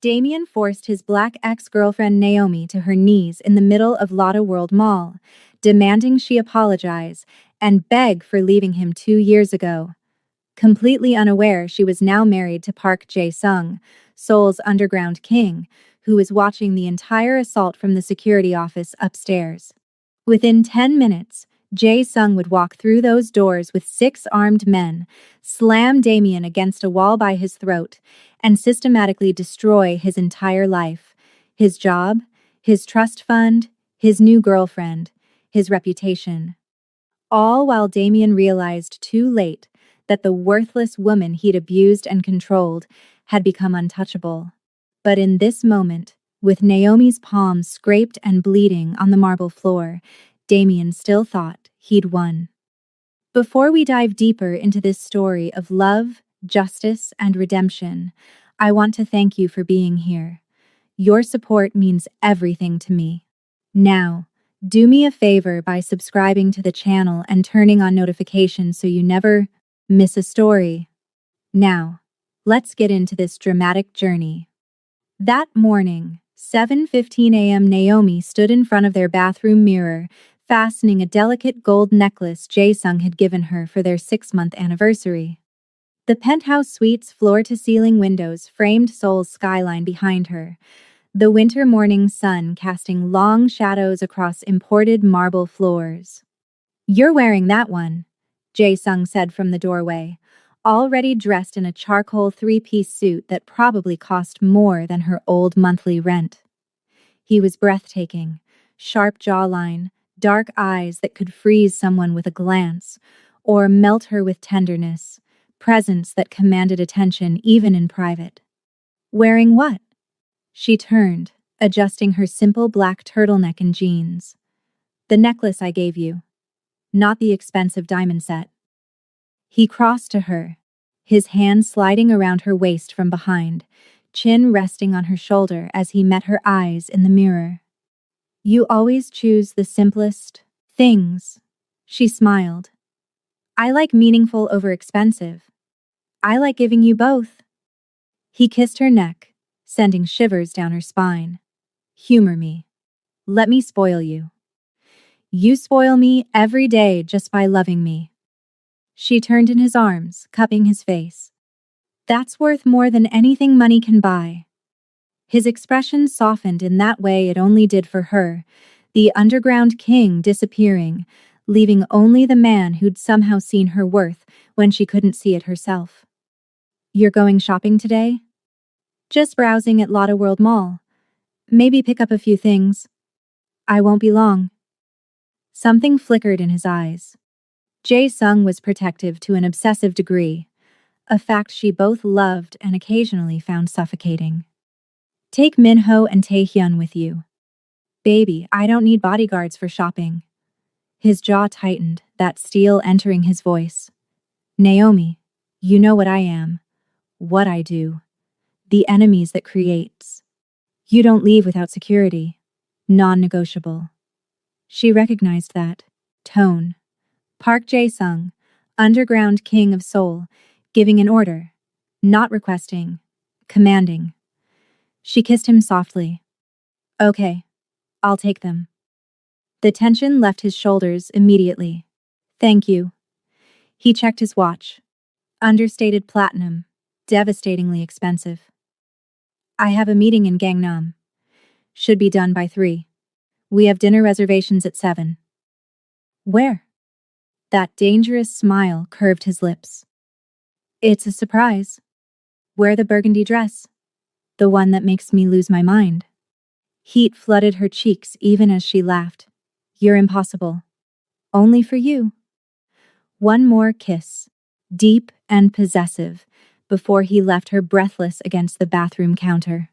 Damien forced his black ex-girlfriend Naomi to her knees in the middle of Lotta World Mall, demanding she apologize and beg for leaving him 2 years ago. Completely unaware she was now married to Park Jae-sung, Seoul's underground king, who was watching the entire assault from the security office upstairs. Within 10 minutes, Jae-sung would walk through those doors with 6 armed men, slam Damien against a wall by his throat, and systematically destroy his entire life, his job, his trust fund, his new girlfriend, his reputation. All while Damien realized too late that the worthless woman he'd abused and controlled had become untouchable. But in this moment, with Naomi's palms scraped and bleeding on the marble floor, Damien still thought he'd won. Before we dive deeper into this story of love, justice, and redemption, I want to thank you for being here. Your support means everything to me. Now, do me a favor by subscribing to the channel and turning on notifications so you never miss a story. Now, let's get into this dramatic journey. That morning, 7:15 a.m., Naomi stood in front of their bathroom mirror, fastening a delicate gold necklace Jae-sung had given her for their 6-month anniversary. The penthouse suite's floor-to-ceiling windows framed Seoul's skyline behind her, the winter morning sun casting long shadows across imported marble floors. "You're wearing that one," Jae-sung said from the doorway, already dressed in a charcoal 3-piece suit that probably cost more than her old monthly rent. He was breathtaking, sharp jawline, dark eyes that could freeze someone with a glance, or melt her with tenderness, presence that commanded attention even in private. "Wearing what?" She turned, adjusting her simple black turtleneck and jeans. "The necklace I gave you. Not the expensive diamond set." He crossed to her, his hand sliding around her waist from behind, chin resting on her shoulder as he met her eyes in the mirror. "You always choose the simplest things," she smiled. "I like meaningful over expensive. I like giving you both." He kissed her neck, sending shivers down her spine. "Humor me. Let me spoil you." "You spoil me every day just by loving me." She turned in his arms, cupping his face. "That's worth more than anything money can buy." His expression softened in that way it only did for her, the underground king disappearing, leaving only the man who'd somehow seen her worth when she couldn't see it herself. "You're going shopping today?" "Just browsing at Lotta World Mall. Maybe pick up a few things." "I won't be long." Something flickered in his eyes. Jae-sung was protective to an obsessive degree, a fact she both loved and occasionally found suffocating. "Take Minho and Taehyun with you." "Baby, I don't need bodyguards for shopping." His jaw tightened, that steel entering his voice. "Naomi, you know what I am, what I do, the enemies that creates. You don't leave without security. Non-negotiable." She recognized that tone. Park Jae-sung, underground king of Seoul, giving an order, not requesting, commanding. She kissed him softly. "Okay, I'll take them." The tension left his shoulders immediately. "Thank you." He checked his watch. Understated platinum, devastatingly expensive. "I have a meeting in Gangnam. Should be done by 3. We have dinner reservations at 7. "Where?" That dangerous smile curved his lips. "It's a surprise. Wear the burgundy dress. The one that makes me lose my mind." Heat flooded her cheeks even as she laughed. "You're impossible. Only for you." One more kiss, deep and possessive, before he left her breathless against the bathroom counter.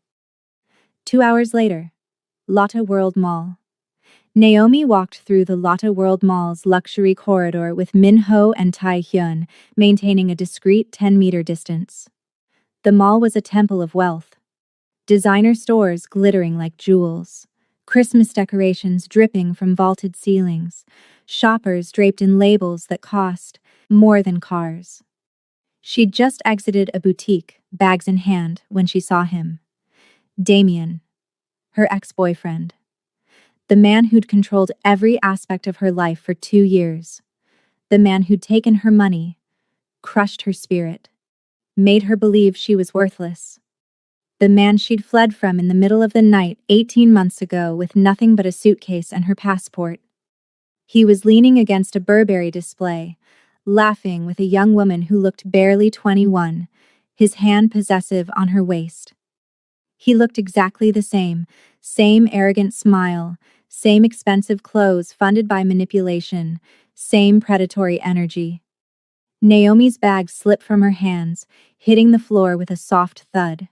2 hours later, Lotte World Mall. Naomi walked through the Lotte World Mall's luxury corridor with Minho and Taehyun, maintaining a discreet 10-meter distance. The mall was a temple of wealth. Designer stores glittering like jewels, Christmas decorations dripping from vaulted ceilings, shoppers draped in labels that cost more than cars. She'd just exited a boutique, bags in hand, when she saw him. Damien, her ex-boyfriend. The man who'd controlled every aspect of her life for 2 years. The man who'd taken her money, crushed her spirit, made her believe she was worthless. The man she'd fled from in the middle of the night 18 months ago with nothing but a suitcase and her passport. He was leaning against a Burberry display, laughing with a young woman who looked barely 21, his hand possessive on her waist. He looked exactly the same arrogant smile, same expensive clothes funded by manipulation, same predatory energy. Naomi's bag slipped from her hands, hitting the floor with a soft thud.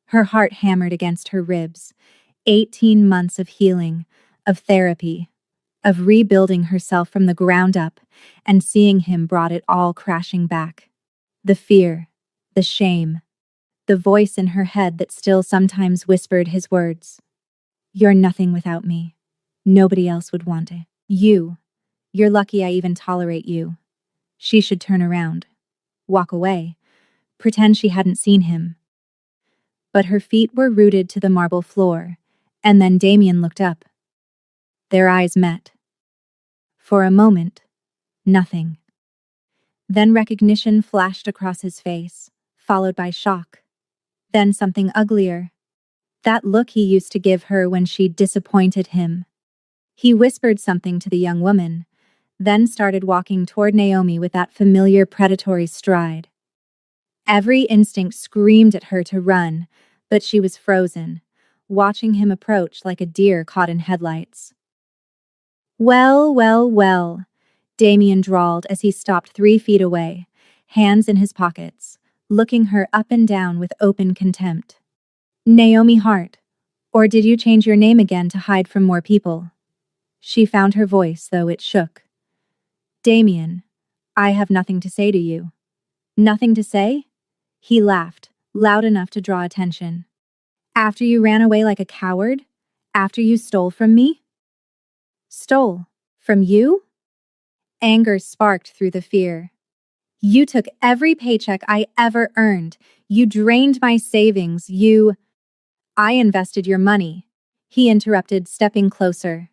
Her heart hammered against her ribs. 18 months of healing, of therapy, of rebuilding herself from the ground up, and seeing him brought it all crashing back. The fear, the shame, the voice in her head that still sometimes whispered his words. You're nothing without me. Nobody else would want it. You're lucky I even tolerate you. She should turn around, walk away, pretend she hadn't seen him. But her feet were rooted to the marble floor, and then Damien looked up. Their eyes met. For a moment, nothing. Then recognition flashed across his face, followed by shock. Then something uglier. That look he used to give her when she'd disappointed him. He whispered something to the young woman, then started walking toward Naomi with that familiar predatory stride. Every instinct screamed at her to run, but she was frozen, watching him approach like a deer caught in headlights. Well, Damien drawled as he stopped 3 feet away, hands in his pockets, looking her up and down with open contempt. Naomi Hart, or did you change your name again to hide from more people? She found her voice, though it shook. Damien, I have nothing to say to you. Nothing to say? He laughed, loud enough to draw attention. After you ran away like a coward? After you stole from me? Stole? From you? Anger sparked through the fear. You took every paycheck I ever earned. You drained my savings. I invested your money. He interrupted, stepping closer.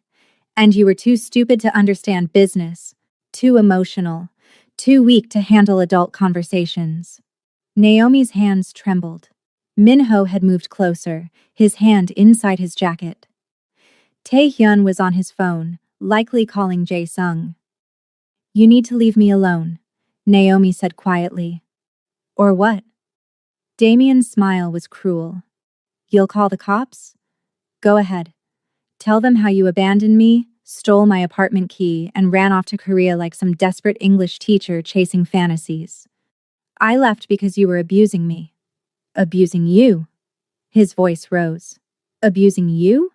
And you were too stupid to understand business, too emotional, too weak to handle adult conversations. Naomi's hands trembled. Minho had moved closer, his hand inside his jacket. Tae-hyun was on his phone, likely calling Jae-sung. You need to leave me alone, Naomi said quietly. Or what? Damien's smile was cruel. You'll call the cops? Go ahead. Tell them how you abandoned me, stole my apartment key, and ran off to Korea like some desperate English teacher chasing fantasies. I left because you were abusing me. Abusing you? His voice rose. Abusing you?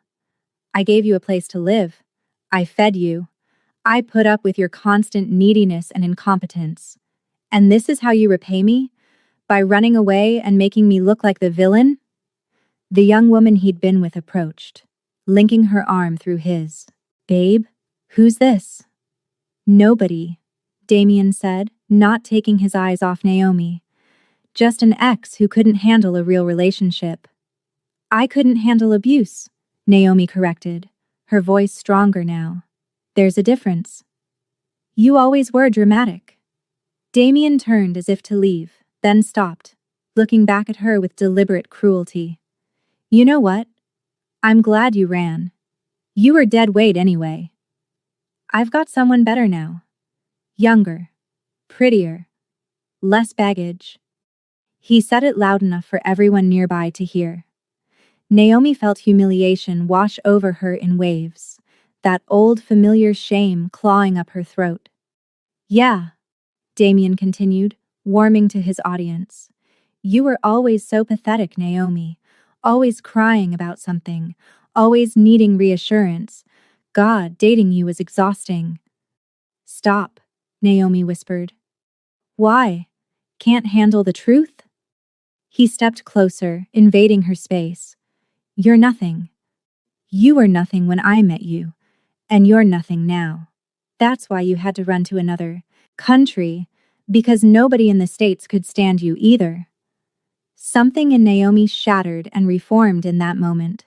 I gave you a place to live. I fed you. I put up with your constant neediness and incompetence. And this is how you repay me? By running away and making me look like the villain? The young woman he'd been with approached, linking her arm through his. Babe, who's this? Nobody, Damien said, not taking his eyes off Naomi. Just an ex who couldn't handle a real relationship. I couldn't handle abuse, Naomi corrected, her voice stronger now. There's a difference. You always were dramatic. Damien turned as if to leave, then stopped, looking back at her with deliberate cruelty. You know what? I'm glad you ran. You were dead weight anyway. I've got someone better now. Younger, prettier, less baggage. He said it loud enough for everyone nearby to hear. Naomi felt humiliation wash over her in waves, that old familiar shame clawing up her throat. Yeah, Damien continued, warming to his audience. You were always so pathetic, Naomi. Always crying about something, always needing reassurance. God, dating you was exhausting. Stop, Naomi whispered. Why? Can't handle the truth? He stepped closer, invading her space. You're nothing. You were nothing when I met you, and you're nothing now. That's why you had to run to another country, because nobody in the States could stand you either. Something in Naomi shattered and reformed in that moment.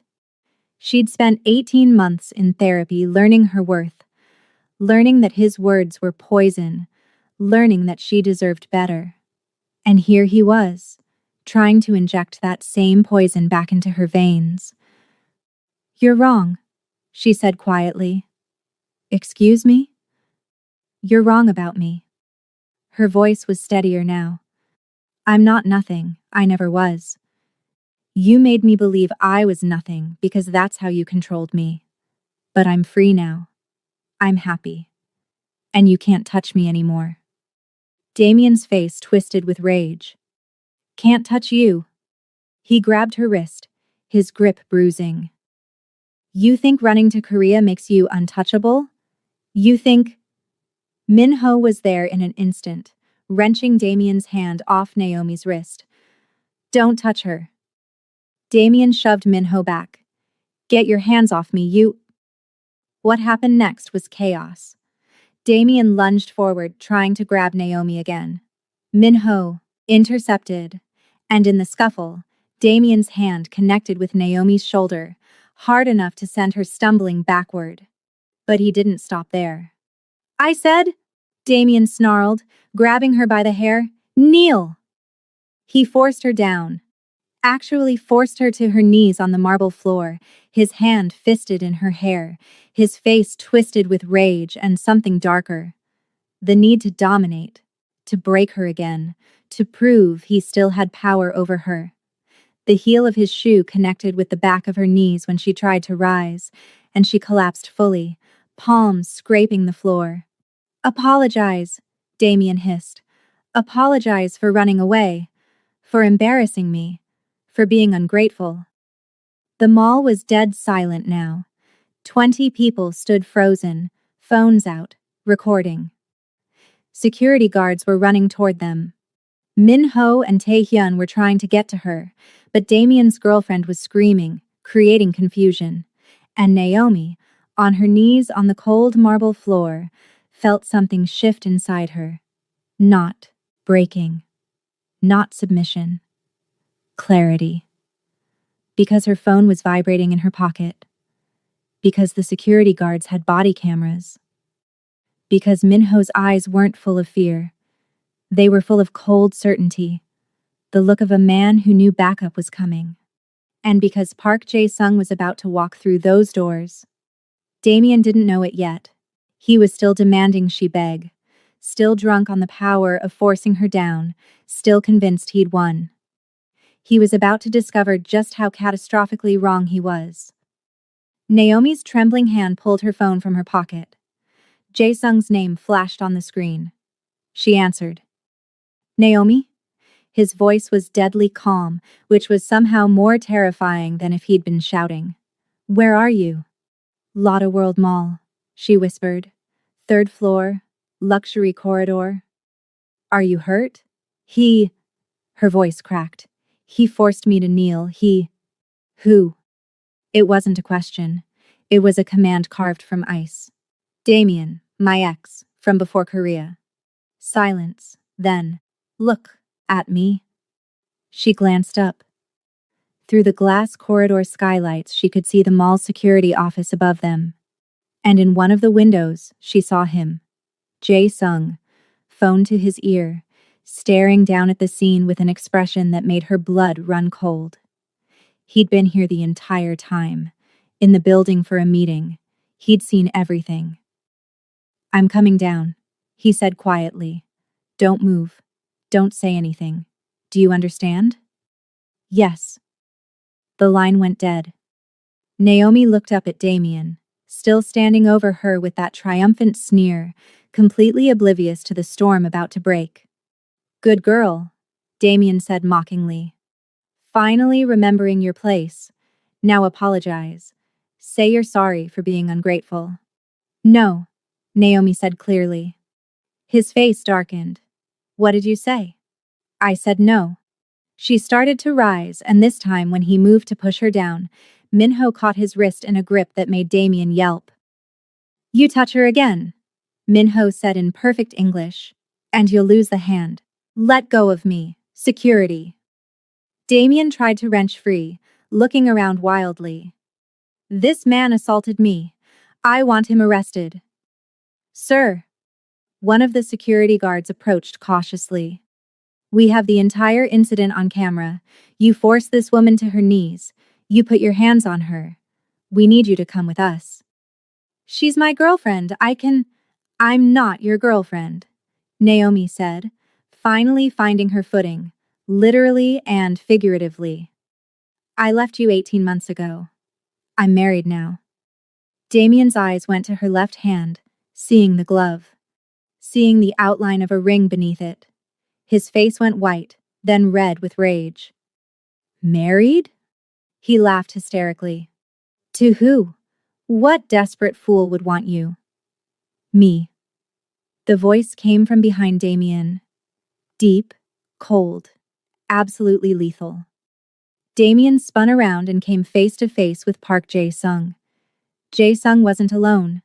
She'd spent 18 months in therapy learning her worth, learning that his words were poison, learning that she deserved better. And here he was, trying to inject that same poison back into her veins. "You're wrong," she said quietly. "Excuse me?" "You're wrong about me." Her voice was steadier now. "I'm not nothing, I never was. You made me believe I was nothing because that's how you controlled me. But I'm free now. I'm happy. And you can't touch me anymore." Damien's face twisted with rage. "Can't touch you." He grabbed her wrist, his grip bruising. "You think running to Korea makes you untouchable? You think—" Minho was there in an instant, wrenching Damien's hand off Naomi's wrist. "Don't touch her." Damien shoved Minho back. "Get your hands off me, you—" What happened next was chaos. Damien lunged forward, trying to grab Naomi again. Minho intercepted, and in the scuffle, Damien's hand connected with Naomi's shoulder, hard enough to send her stumbling backward. But he didn't stop there. "I said," Damien snarled, grabbing her by the hair, "kneel." He forced her down, actually forced her to her knees on the marble floor, his hand fisted in her hair, his face twisted with rage and something darker. The need to dominate, to break her again, to prove he still had power over her. The heel of his shoe connected with the back of her knees when she tried to rise, and she collapsed fully, palms scraping the floor. "Apologize," Damien hissed. "Apologize for running away, for embarrassing me, for being ungrateful." The mall was dead silent now. 20 people stood frozen, phones out, recording. Security guards were running toward them. Minho and Taehyun were trying to get to her, but Damien's girlfriend was screaming, creating confusion. And Naomi, on her knees on the cold marble floor, felt something shift inside her. Not breaking. Not submission. Clarity. Because her phone was vibrating in her pocket. Because the security guards had body cameras. Because Minho's eyes weren't full of fear. They were full of cold certainty, the look of a man who knew backup was coming. And because Park Jae-sung was about to walk through those doors. Damien didn't know it yet. He was still demanding she beg, still drunk on the power of forcing her down, still convinced he'd won. He was about to discover just how catastrophically wrong he was. Naomi's trembling hand pulled her phone from her pocket. Jae-sung's name flashed on the screen. She answered. "Naomi?" His voice was deadly calm, which was somehow more terrifying than if he'd been shouting. "Where are you?" "Lotte World Mall," she whispered. "Third floor, luxury corridor." "Are you hurt?" Her voice cracked. "He forced me to kneel, Who?" It wasn't a question. It was a command carved from ice. "Damien, my ex, from before Korea." Silence, then, "Look at me." She glanced up. Through the glass corridor skylights, she could see the mall's security office above them. And in one of the windows, she saw him. Jae-sung, phone to his ear, staring down at the scene with an expression that made her blood run cold. He'd been here the entire time, in the building for a meeting. He'd seen everything. "I'm coming down," he said quietly. "Don't move. Don't say anything. Do you understand?" "Yes." The line went dead. Naomi looked up at Damien, still standing over her with that triumphant sneer, completely oblivious to the storm about to break. "Good girl," Damien said mockingly. "Finally remembering your place. Now apologize. Say you're sorry for being ungrateful." "No," Naomi said clearly. His face darkened. "What did you say?" "I said no." She started to rise, and this time when he moved to push her down, Minho caught his wrist in a grip that made Damien yelp. "You touch her again," Minho said in perfect English, "and you'll lose the hand. Let go of me, security." Damien tried to wrench free, looking around wildly. This man assaulted me. I want him arrested. Sir. One of the security guards approached cautiously. We have the entire incident on camera. You forced this woman to her knees. You put your hands on her. We need you to come with us. She's my girlfriend. I'm not your girlfriend, Naomi said, finally finding her footing, literally and figuratively. I left you 18 months ago. I'm married now. Damien's eyes went to her left hand, seeing the glove, seeing the outline of a ring beneath it. His face went white, then red with rage. Married? He laughed hysterically. To who? What desperate fool would want you? Me. The voice came from behind Damien. Deep, cold, absolutely lethal. Damien spun around and came face to face with Park Jae-sung. Jae-sung wasn't alone.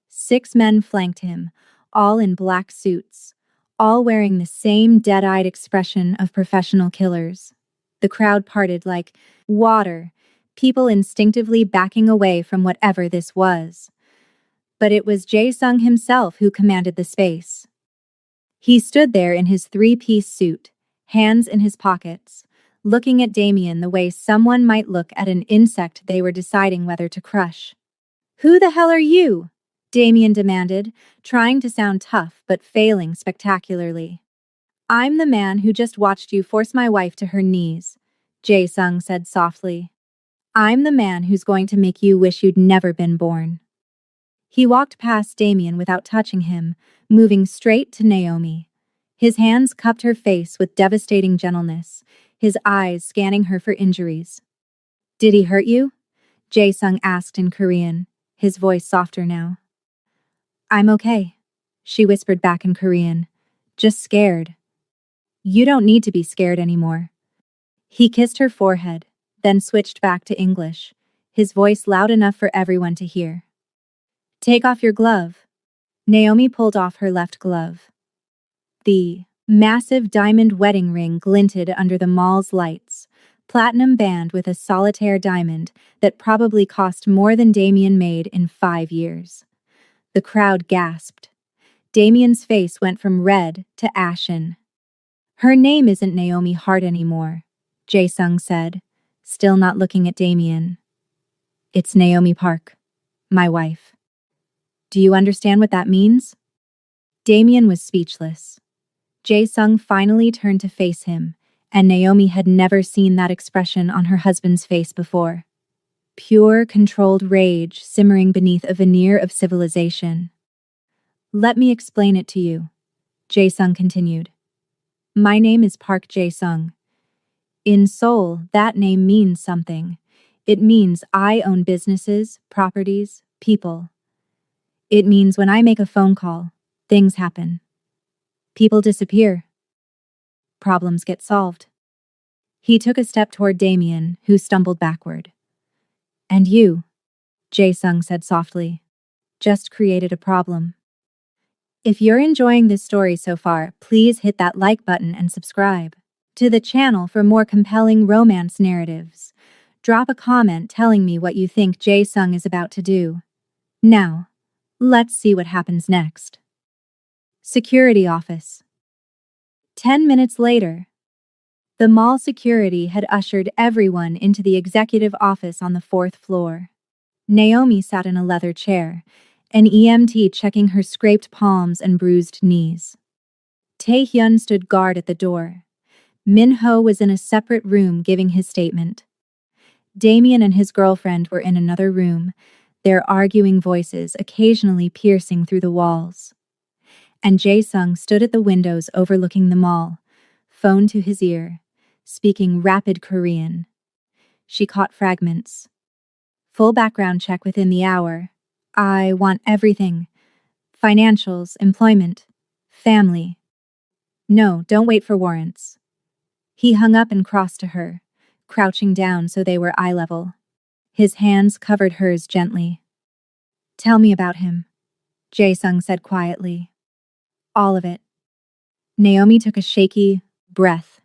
6 men flanked him, all in black suits, all wearing the same dead-eyed expression of professional killers. The crowd parted like water, people instinctively backing away from whatever this was. But it was Jae-sung himself who commanded the space. He stood there in his 3-piece suit, hands in his pockets, looking at Damien the way someone might look at an insect they were deciding whether to crush. Who the hell are you? Damien demanded, trying to sound tough but failing spectacularly. I'm the man who just watched you force my wife to her knees, Jae-sung said softly. I'm the man who's going to make you wish you'd never been born. He walked past Damien without touching him, moving straight to Naomi. His hands cupped her face with devastating gentleness, his eyes scanning her for injuries. Did he hurt you? Jae-sung asked in Korean, his voice softer now. I'm okay, she whispered back in Korean. Just scared. You don't need to be scared anymore. He kissed her forehead, then switched back to English, his voice loud enough for everyone to hear. Take off your glove. Naomi pulled off her left glove. The massive diamond wedding ring glinted under the mall's lights, platinum band with a solitaire diamond that probably cost more than Damien made in 5 years. The crowd gasped. Damien's face went from red to ashen. Her name isn't Naomi Hart anymore, Jae-sung said, still not looking at Damien. It's Naomi Park, my wife. Do you understand what that means? Damien was speechless. Jae-sung finally turned to face him, and Naomi had never seen that expression on her husband's face before. Pure, controlled rage simmering beneath a veneer of civilization. Let me explain it to you, Jae-sung continued. My name is Park Jae-sung. In Seoul, that name means something. It means I own businesses, properties, people. It means when I make a phone call, things happen. People disappear. Problems get solved. He took a step toward Damien, who stumbled backward. And you, Jae-sung said softly, just created a problem. If you're enjoying this story so far, please hit that like button and subscribe to the channel for more compelling romance narratives. Drop a comment telling me what you think Jae-sung is about to do. Now, let's see what happens next. Security office. 10 minutes later, the mall security had ushered everyone into the executive office on the 4th floor. Naomi sat in a leather chair, an EMT checking her scraped palms and bruised knees. Tae-hyun stood guard at the door. Min-ho was in a separate room giving his statement. Damien and his girlfriend were in another room, their arguing voices occasionally piercing through the walls. And Jae-sung stood at the windows overlooking the mall, phone to his ear, speaking rapid Korean. She caught fragments. Full background check within the hour. I want everything. Financials, employment, family. No, don't wait for warrants. He hung up and crossed to her, crouching down so they were eye level. His hands covered hers gently. Tell me about him, Jae-sung said quietly. All of it. Naomi took a shaky breath.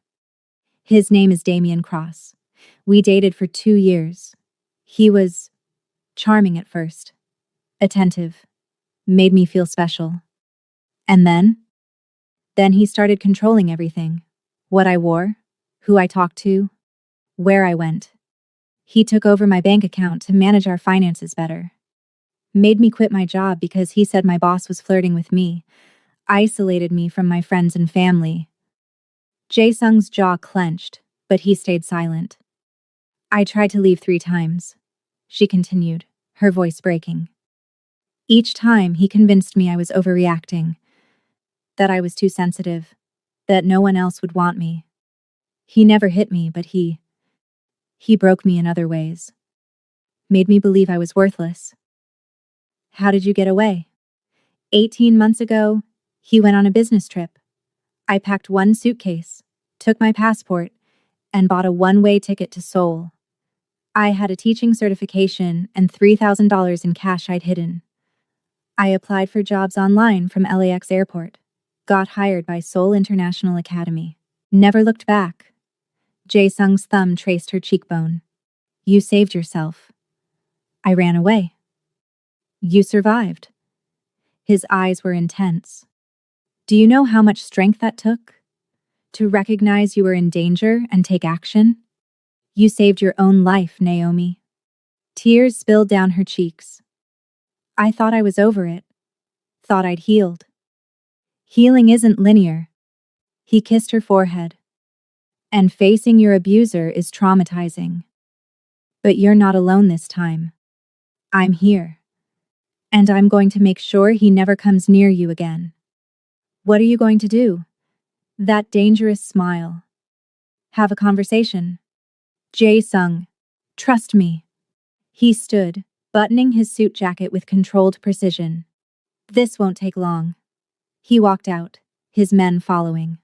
His name is Damien Cross. We dated for 2 years. He was charming at first, attentive, made me feel special. And then he started controlling everything. What I wore, who I talked to, where I went. He took over my bank account to manage our finances better. Made me quit my job because he said my boss was flirting with me, isolated me from my friends and family. Jae-sung's jaw clenched, but he stayed silent. I tried to leave 3 times, she continued, her voice breaking. Each time he convinced me I was overreacting, that I was too sensitive, that no one else would want me. He never hit me, but he broke me in other ways. Made me believe I was worthless. How did you get away? 18 months ago, he went on a business trip. I packed 1 suitcase, took my passport, and bought a one-way ticket to Seoul. I had a teaching certification and $3,000 in cash I'd hidden. I applied for jobs online from LAX airport. Got hired by Seoul International Academy. Never looked back. Jae-sung's thumb traced her cheekbone. You saved yourself. I ran away. You survived. His eyes were intense. Do you know how much strength that took? To recognize you were in danger and take action? You saved your own life, Naomi. Tears spilled down her cheeks. I thought I was over it. Thought I'd healed. Healing isn't linear. He kissed her forehead. And facing your abuser is traumatizing. But you're not alone this time. I'm here. And I'm going to make sure he never comes near you again. What are you going to do? That dangerous smile. Have a conversation. Jae-sung. Trust me. He stood, buttoning his suit jacket with controlled precision. This won't take long. He walked out, his men following.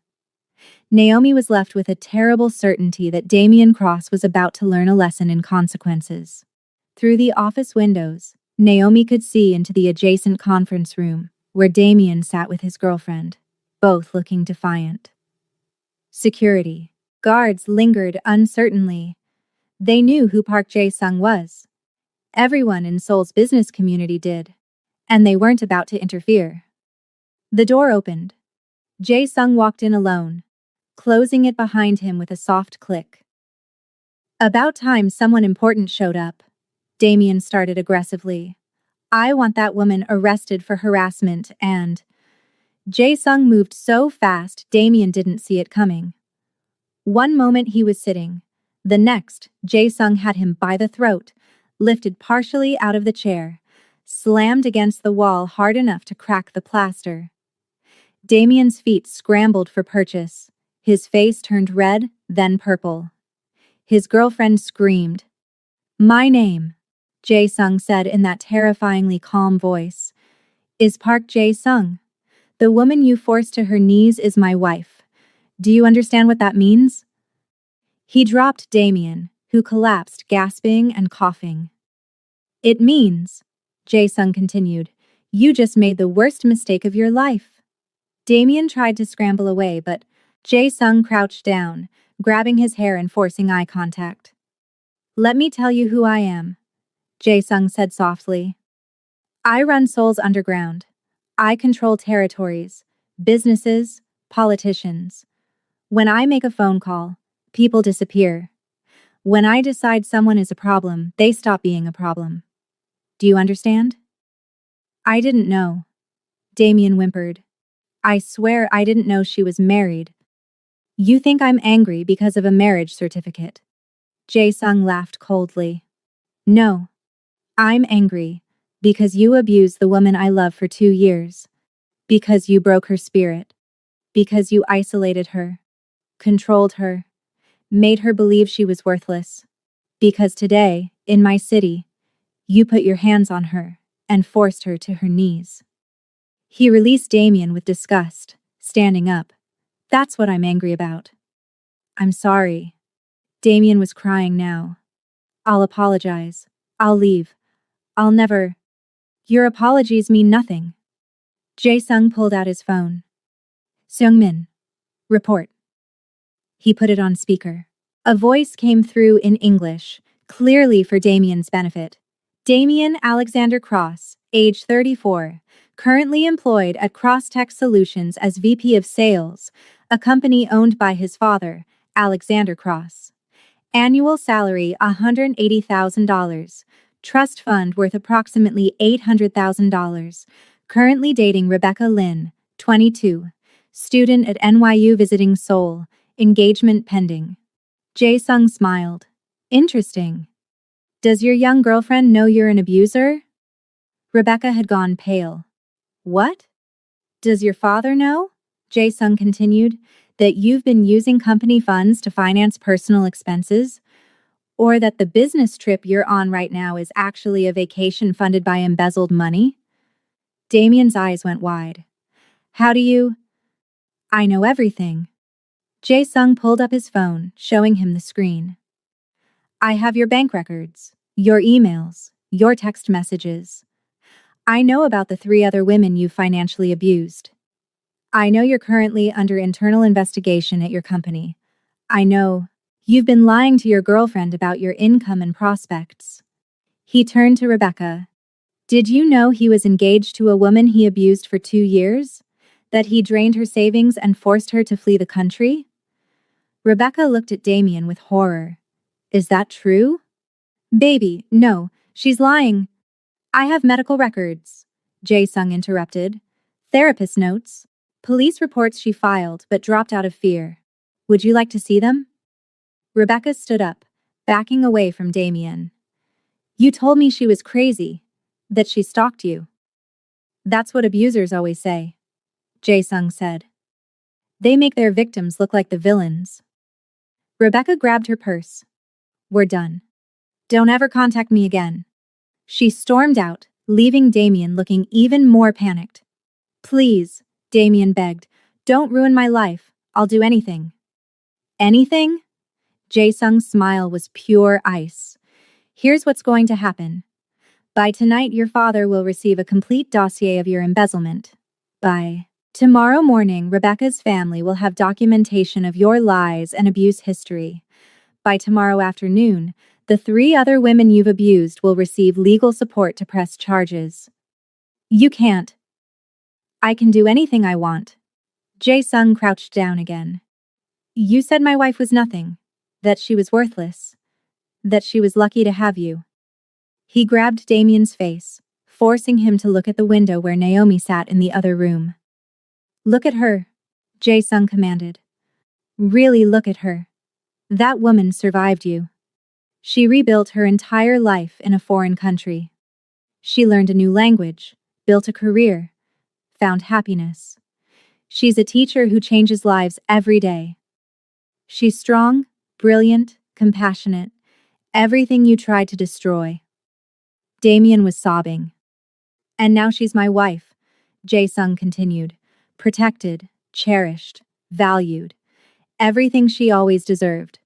Naomi was left with a terrible certainty that Damien Cross was about to learn a lesson in consequences. Through the office windows, Naomi could see into the adjacent conference room, where Damien sat with his girlfriend, both looking defiant. Security. Guards lingered uncertainly. They knew who Park Jae-sung was. Everyone in Seoul's business community did, and they weren't about to interfere. The door opened. Jae-sung walked in alone, closing it behind him with a soft click. About time someone important showed up. Damien started aggressively. I want that woman arrested for harassment and… Jae-sung moved so fast Damien didn't see it coming. One moment he was sitting. The next, Jae-sung had him by the throat, lifted partially out of the chair, slammed against the wall hard enough to crack the plaster. Damien's feet scrambled for purchase. His face turned red, then purple. His girlfriend screamed. My name, Jae-sung said in that terrifyingly calm voice, is Park Jae-sung. The woman you forced to her knees is my wife. Do you understand what that means? He dropped Damien, who collapsed, gasping and coughing. It means, Jae-sung continued, you just made the worst mistake of your life. Damien tried to scramble away, but Jae-sung crouched down, grabbing his hair and forcing eye contact. Let me tell you who I am, Jae-sung said softly. I run Seoul's underground. I control territories, businesses, politicians. When I make a phone call, people disappear. When I decide someone is a problem, they stop being a problem. Do you understand? I didn't know. Damien whimpered. I swear I didn't know she was married. You think I'm angry because of a marriage certificate? Jae-sung laughed coldly. No. I'm angry because you abused the woman I love for 2 years. Because you broke her spirit. Because you isolated her. Controlled her. Made her believe she was worthless. Because today, in my city, you put your hands on her and forced her to her knees. He released Damien with disgust, standing up. That's what I'm angry about. I'm sorry. Damien was crying now. I'll apologize. I'll leave. I'll never… Your apologies mean nothing. Jae-sung pulled out his phone. Seungmin. Report. He put it on speaker. A voice came through in English, clearly for Damien's benefit. Damien Alexander Cross, age 34, currently employed at Crosstech Solutions as VP of Sales, a company owned by his father, Alexander Cross. Annual salary $180,000. Trust fund worth approximately $800,000. Currently dating Rebecca Lynn, 22. Student at NYU visiting Seoul. Engagement pending. Jae-sung smiled. Interesting. Does your young girlfriend know you're an abuser? Rebecca had gone pale. What? Does your father know? Jae-sung continued. That you've been using company funds to finance personal expenses? Or that the business trip you're on right now is actually a vacation funded by embezzled money? Damien's eyes went wide. How do you? I know everything. Jae-sung pulled up his phone, showing him the screen. I have your bank records, your emails, your text messages. I know about the 3 other women you financially abused. I know you're currently under internal investigation at your company. I know you've been lying to your girlfriend about your income and prospects. He turned to Rebecca. Did you know he was engaged to a woman he abused for 2 years? That he drained her savings and forced her to flee the country? Rebecca looked at Damien with horror. Is that true? Baby, no, she's lying. I have medical records, Jae-sung interrupted. Therapist notes. Police reports she filed but dropped out of fear. Would you like to see them? Rebecca stood up, backing away from Damien. You told me she was crazy, that she stalked you. That's what abusers always say, Jae-sung said. They make their victims look like the villains. Rebecca grabbed her purse. We're done. Don't ever contact me again. She stormed out, leaving Damien looking even more panicked. Please, Damien begged, don't ruin my life. I'll do anything. Anything? Jae-sung's smile was pure ice. Here's what's going to happen. By tonight, your father will receive a complete dossier of your embezzlement. By tomorrow morning, Rebecca's family will have documentation of your lies and abuse history. By tomorrow afternoon, the 3 other women you've abused will receive legal support to press charges. You can't. I can do anything I want. Jae-sung crouched down again. You said my wife was nothing, that she was worthless, that she was lucky to have you. He grabbed Damien's face, forcing him to look at the window where Naomi sat in the other room. Look at her, Jae-sung commanded. Really look at her. That woman survived you. She rebuilt her entire life in a foreign country. She learned a new language, built a career, found happiness. She's a teacher who changes lives every day. She's strong, brilliant, compassionate, everything you tried to destroy. Damien was sobbing. And now she's my wife, Jae-sung continued. Protected, cherished, valued. Everything she always deserved.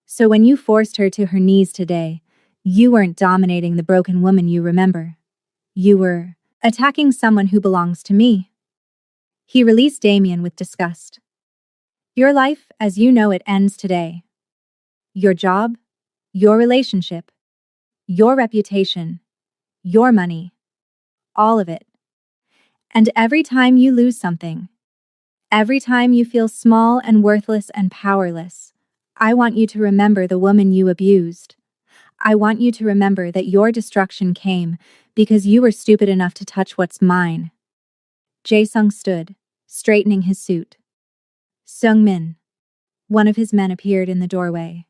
So when you forced her to her knees today, you weren't dominating the broken woman you remember. You were attacking someone who belongs to me. He released Damien with disgust. Your life, as you know it, ends today. Your job, your relationship, your reputation, your money, all of it. And every time you lose something, every time you feel small and worthless and powerless, I want you to remember the woman you abused. I want you to remember that your destruction came because you were stupid enough to touch what's mine. Jae-sung stood, straightening his suit. Sung-min. One of his men appeared in the doorway.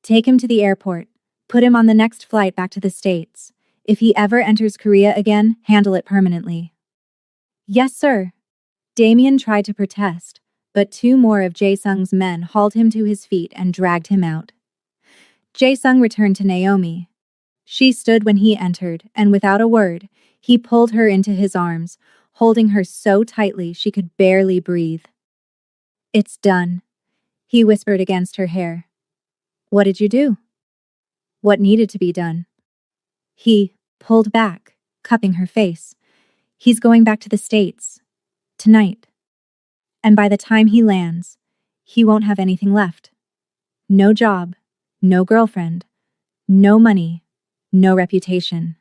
Take him to the airport. Put him on the next flight back to the States. If he ever enters Korea again, handle it permanently. Yes, sir. Damien tried to protest, but 2 more of Jae-sung's men hauled him to his feet and dragged him out. Jae-sung returned to Naomi. She stood when he entered, and without a word, he pulled her into his arms, holding her so tightly she could barely breathe. It's done, he whispered against her hair. What did you do? What needed to be done? He pulled back, cupping her face. He's going back to the States. Tonight. And by the time he lands, he won't have anything left. No job, no girlfriend, no money, no reputation.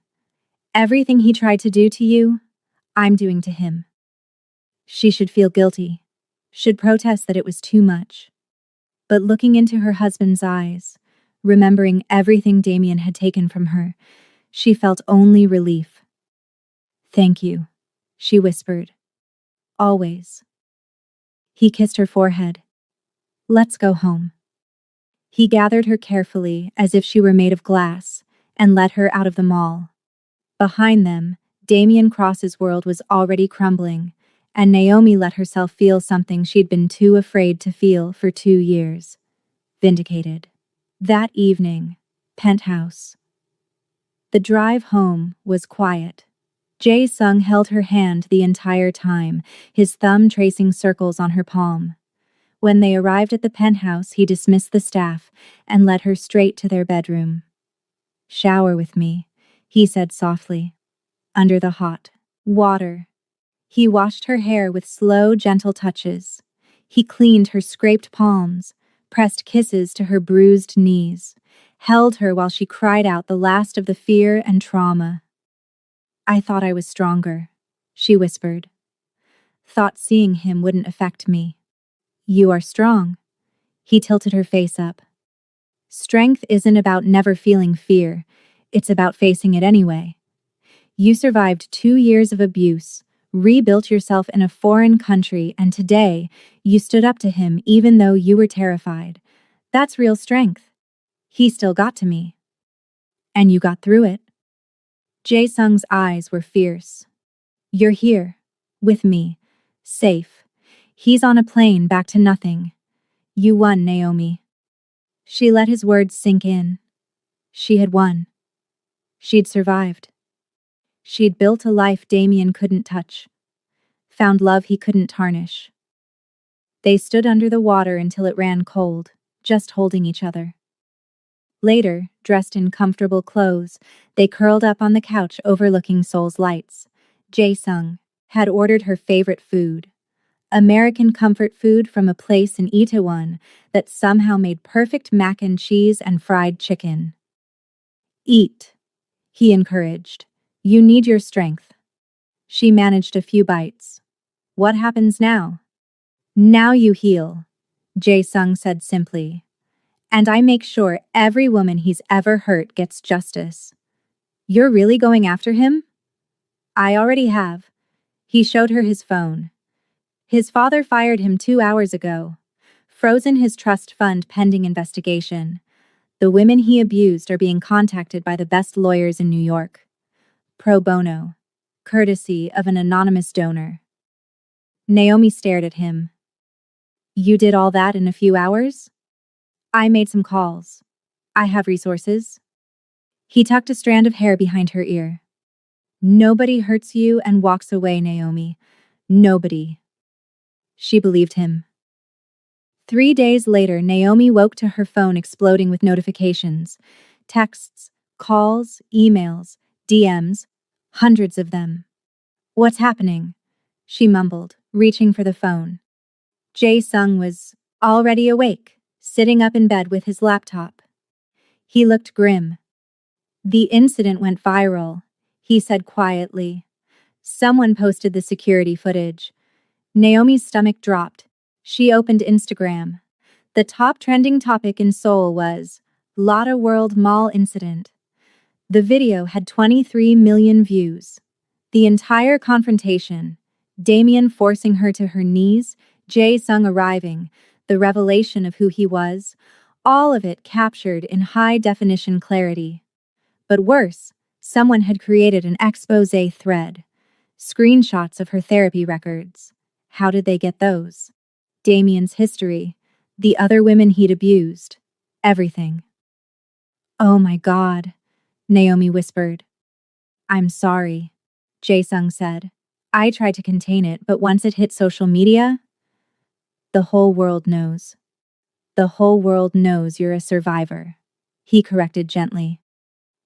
Everything he tried to do to you, I'm doing to him. She should feel guilty, should protest that it was too much. But looking into her husband's eyes, remembering everything Damien had taken from her, she felt only relief. Thank you, she whispered. Always. He kissed her forehead. Let's go home. He gathered her carefully as if she were made of glass and led her out of the mall. Behind them, Damien Cross's world was already crumbling, and Naomi let herself feel something she'd been too afraid to feel for 2 years. Vindicated. That evening, penthouse. The drive home was quiet. Jae-sung held her hand the entire time, his thumb tracing circles on her palm. When they arrived at the penthouse, he dismissed the staff and led her straight to their bedroom. Shower with me, he said softly. Under the hot water. He washed her hair with slow, gentle touches. He cleaned her scraped palms, pressed kisses to her bruised knees, held her while she cried out the last of the fear and trauma. I thought I was stronger, she whispered. Thought seeing him wouldn't affect me. You are strong. He tilted her face up. Strength isn't about never feeling fear. It's about facing it anyway. You survived 2 years of abuse, rebuilt yourself in a foreign country, and today, you stood up to him even though you were terrified. That's real strength. He still got to me. And you got through it. Jae-sung's eyes were fierce. You're here. With me. Safe. He's on a plane back to nothing. You won, Naomi. She let his words sink in. She had won. She'd survived. She'd built a life Damien couldn't touch. Found love he couldn't tarnish. They stood under the water until it ran cold, just holding each other. Later, dressed in comfortable clothes, they curled up on the couch overlooking Seoul's lights. Jae-sung had ordered her favorite food. American comfort food from a place in Itaewon that somehow made perfect mac and cheese and fried chicken. Eat, he encouraged. You need your strength. She managed a few bites. What happens now? Now you heal, Jae-sung said simply. And I make sure every woman he's ever hurt gets justice. You're really going after him? I already have. He showed her his phone. His father fired him 2 hours ago. Frozen his trust fund pending investigation. The women he abused are being contacted by the best lawyers in New York. Pro bono. Courtesy of an anonymous donor. Naomi stared at him. You did all that in a few hours? I made some calls. I have resources. He tucked a strand of hair behind her ear. Nobody hurts you and walks away, Naomi. Nobody. She believed him. 3 days later, Naomi woke to her phone exploding with notifications. Texts, calls, emails, DMs, hundreds of them. What's happening? She mumbled, reaching for the phone. Jae-sung was already awake, sitting up in bed with his laptop. He looked grim. The incident went viral, he said quietly. Someone posted the security footage. Naomi's stomach dropped. She opened Instagram. The top trending topic in Seoul was Lotte World Mall Incident. The video had 23 million views. The entire confrontation, Damien forcing her to her knees, Jae-sung arriving, the revelation of who he was, all of it captured in high-definition clarity. But worse, someone had created an expose thread. Screenshots of her therapy records. How did they get those? Damien's history, the other women he'd abused, everything. Oh my God, Naomi whispered. I'm sorry, Jae-sung said. I tried to contain it, but once it hit social media, the whole world knows. The whole world knows you're a survivor, he corrected gently.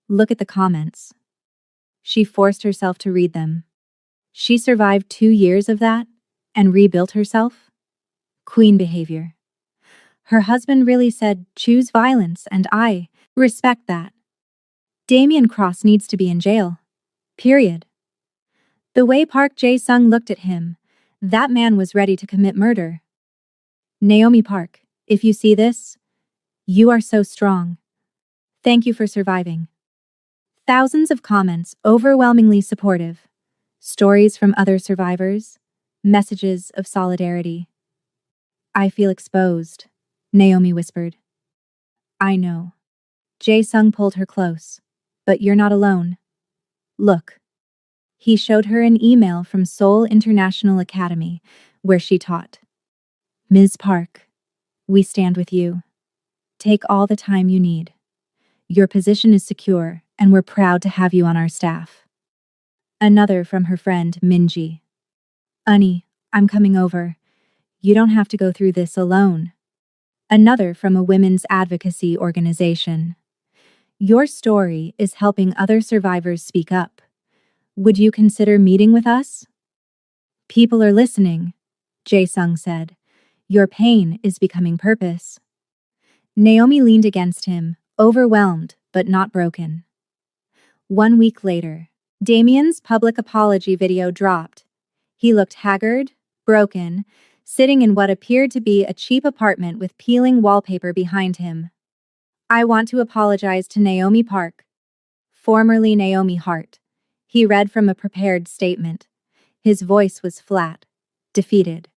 Look at the comments. She forced herself to read them. She survived 2 years of that and rebuilt herself? Queen behavior. Her husband really said, choose violence, and I respect that. Damian Cross needs to be in jail. Period. The way Park Jae-sung looked at him, that man was ready to commit murder. Naomi Park, if you see this, you are so strong. Thank you for surviving. Thousands of comments, overwhelmingly supportive. Stories from other survivors. Messages of solidarity. I feel exposed, Naomi whispered. I know. Jae-sung pulled her close. But you're not alone. Look. He showed her an email from Seoul International Academy, where she taught. Ms. Park, we stand with you. Take all the time you need. Your position is secure, and we're proud to have you on our staff. Another from her friend, Minji. Unnie, I'm coming over. You don't have to go through this alone. Another from a women's advocacy organization. Your story is helping other survivors speak up. Would you consider meeting with us? People are listening, Jae-sung said. Your pain is becoming purpose. Naomi leaned against him, overwhelmed but not broken. 1 week later, Damian's public apology video dropped. He looked haggard, broken, sitting in what appeared to be a cheap apartment with peeling wallpaper behind him. I want to apologize to Naomi Park, formerly Naomi Hart. He read from a prepared statement. His voice was flat, defeated.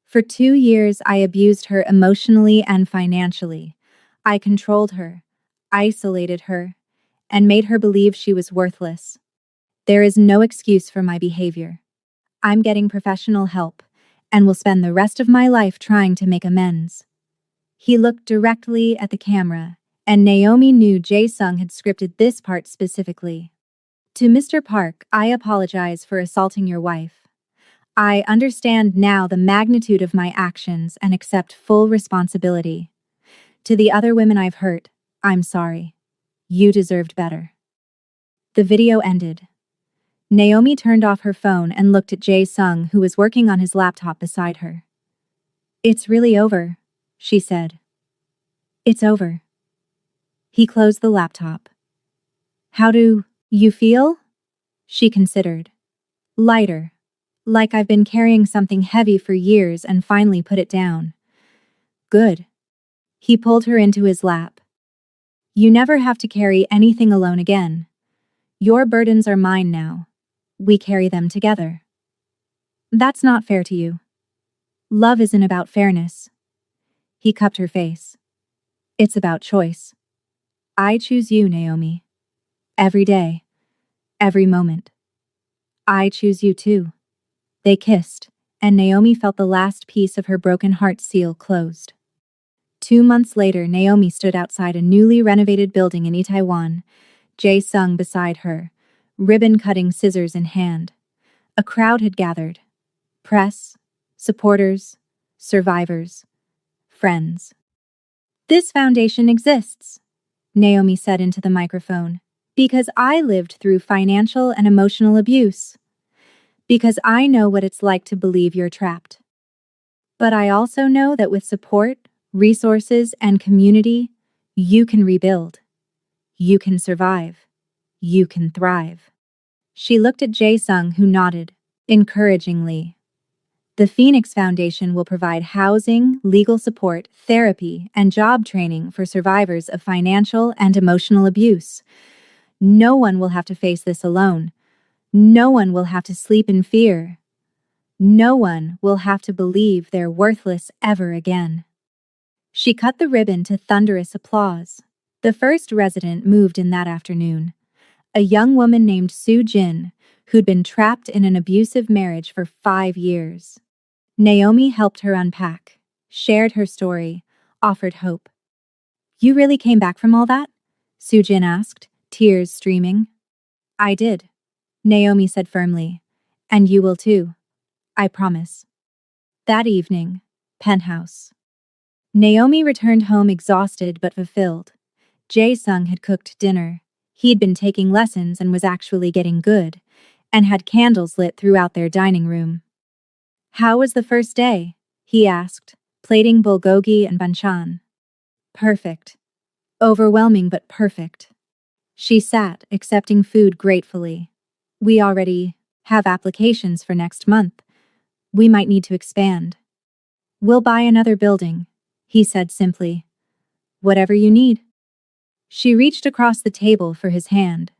For 2 years, I abused her emotionally and financially. I controlled her, isolated her, and made her believe she was worthless. There is no excuse for my behavior. I'm getting professional help, and will spend the rest of my life trying to make amends. He looked directly at the camera, and Naomi knew Jae-sung had scripted this part specifically. To Mr. Park, I apologize for assaulting your wife. I understand now the magnitude of my actions and accept full responsibility. To the other women I've hurt, I'm sorry. You deserved better. The video ended. Naomi turned off her phone and looked at Jae-sung, who was working on his laptop beside her. It's really over, she said. It's over. He closed the laptop. How do you feel? She considered. Lighter. Like I've been carrying something heavy for years and finally put it down. Good. He pulled her into his lap. You never have to carry anything alone again. Your burdens are mine now. We carry them together. That's not fair to you. Love isn't about fairness. He cupped her face. It's about choice. I choose you, Naomi. Every day. Every moment. I choose you too. They kissed, and Naomi felt the last piece of her broken heart seal closed. 2 months later, Naomi stood outside a newly renovated building in Itaewon, Jae-sung beside her, ribbon-cutting scissors in hand. A crowd had gathered. Press, supporters, survivors, friends. This foundation exists, Naomi said into the microphone, because I lived through financial and emotional abuse. Because I know what it's like to believe you're trapped. But I also know that with support, resources, and community, you can rebuild. You can survive. You can thrive. She looked at Jae-sung, who nodded, encouragingly. The Phoenix Foundation will provide housing, legal support, therapy, and job training for survivors of financial and emotional abuse. No one will have to face this alone. No one will have to sleep in fear. No one will have to believe they're worthless ever again. She cut the ribbon to thunderous applause. The first resident moved in that afternoon. A young woman named Soo Jin, who'd been trapped in an abusive marriage for 5 years. Naomi helped her unpack, shared her story, offered hope. You really came back from all that? Soo Jin asked, tears streaming. I did, Naomi said firmly. And you will too. I promise. That evening, penthouse. Naomi returned home exhausted but fulfilled. Jae-sung had cooked dinner. He'd been taking lessons and was actually getting good, and had candles lit throughout their dining room. How was the first day? He asked, plating bulgogi and banchan. Perfect. Overwhelming but perfect. She sat, accepting food gratefully. We already have applications for next month. We might need to expand. We'll buy another building, he said simply. Whatever you need. She reached across the table for his hand.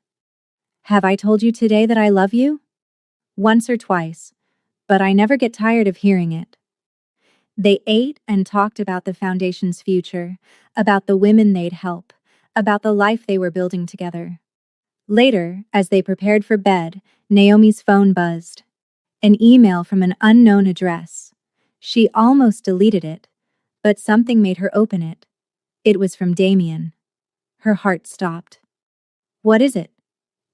Have I told you today that I love you? Once or twice, but I never get tired of hearing it. They ate and talked about the foundation's future, about the women they'd help, about the life they were building together. Later, as they prepared for bed, Naomi's phone buzzed. An email from an unknown address. She almost deleted it, but something made her open it. It was from Damien. Her heart stopped. What is it?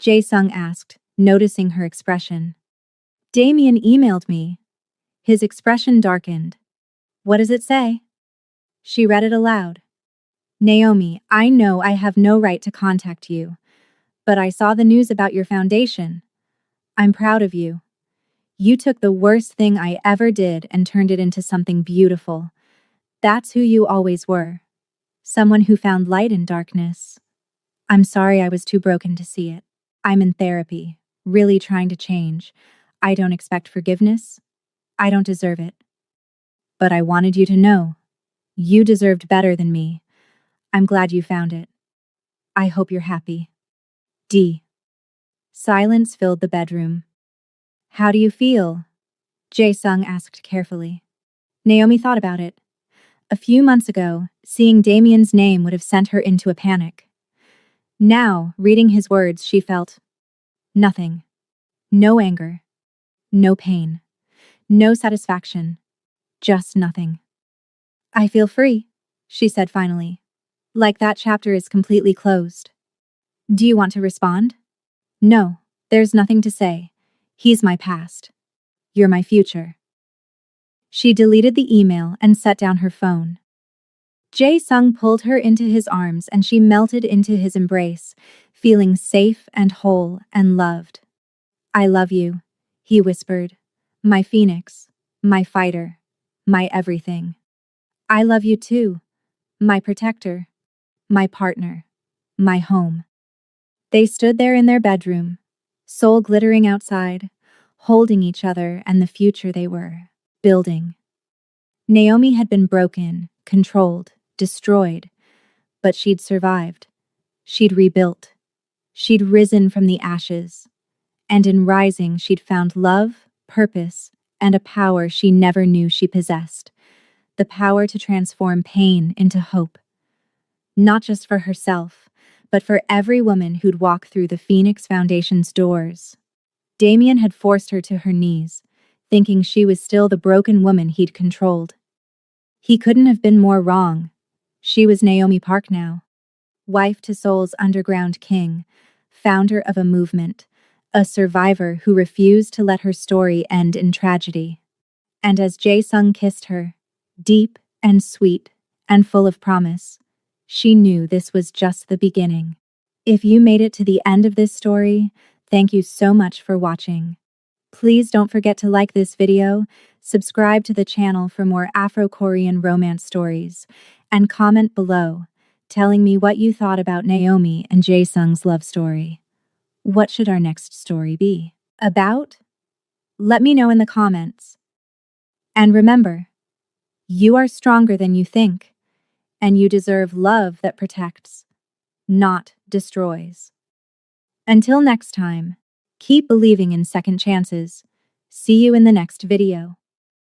Jae-sung asked, noticing her expression. Damien emailed me. His expression darkened. What does it say? She read it aloud. Naomi, I know I have no right to contact you, but I saw the news about your foundation. I'm proud of you. You took the worst thing I ever did and turned it into something beautiful. That's who you always were. Someone who found light in darkness. I'm sorry I was too broken to see it. I'm in therapy, really trying to change. I don't expect forgiveness. I don't deserve it. But I wanted you to know. You deserved better than me. I'm glad you found it. I hope you're happy. D. Silence filled the bedroom. How do you feel? Jae-sung asked carefully. Naomi thought about it. A few months ago, seeing Damien's name would have sent her into a panic. Now, reading his words, she felt nothing. No anger. No pain. No satisfaction. Just nothing. I feel free, she said finally. Like that chapter is completely closed. Do you want to respond? No, there's nothing to say. He's my past. You're my future. She deleted the email and set down her phone. Jae-sung pulled her into his arms and she melted into his embrace, feeling safe and whole and loved. I love you, he whispered. My phoenix, my fighter, my everything. I love you too, my protector, my partner, my home. They stood there in their bedroom, soul glittering outside, holding each other and the future they were building. Naomi had been broken, controlled, destroyed, but she'd survived. She'd rebuilt. She'd risen from the ashes. And in rising, she'd found love, purpose, and a power she never knew she possessed. The power to transform pain into hope. Not just for herself, but for every woman who'd walk through the Phoenix Foundation's doors. Damien had forced her to her knees, thinking she was still the broken woman he'd controlled. He couldn't have been more wrong. She was Naomi Park now. Wife to Seoul's underground king, founder of a movement, a survivor who refused to let her story end in tragedy. And as Jae-sung kissed her, deep and sweet and full of promise, she knew this was just the beginning. If you made it to the end of this story, thank you so much for watching. Please don't forget to like this video, subscribe to the channel for more Afro-Korean romance stories, and comment below, telling me what you thought about Naomi and Jae-sung's love story. What should our next story be about? Let me know in the comments. And remember, you are stronger than you think, and you deserve love that protects, not destroys. Until next time, keep believing in second chances. See you in the next video.